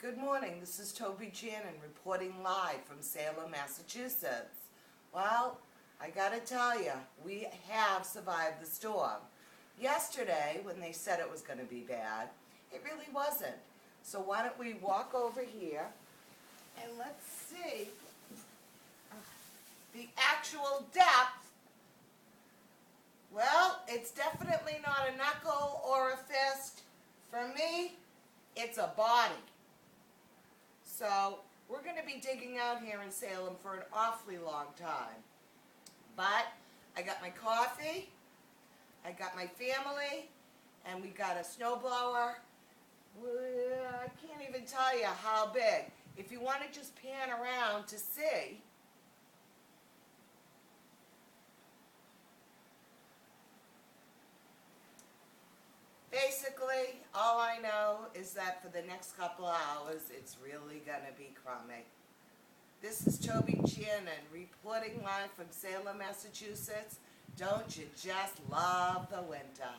Good morning, this is Toby Channen reporting live from Salem, Massachusetts. Well, I gotta tell you, we have survived the storm. Yesterday, when they said it was going to be bad, it really wasn't. So why don't we walk over here and let's see the actual depth. Well, it's definitely not a knuckle or a fist. For me, it's a body. So we're going to be digging out here in Salem for an awfully long time. But I got my coffee, I got my family, and we got a snowblower. I can't even tell you how big. If you want to just pan around to see. Basically, all I know is that for the next couple hours, it's really going to be crummy. This is Toby Channen reporting live from Salem, Massachusetts. Don't you just love the winter?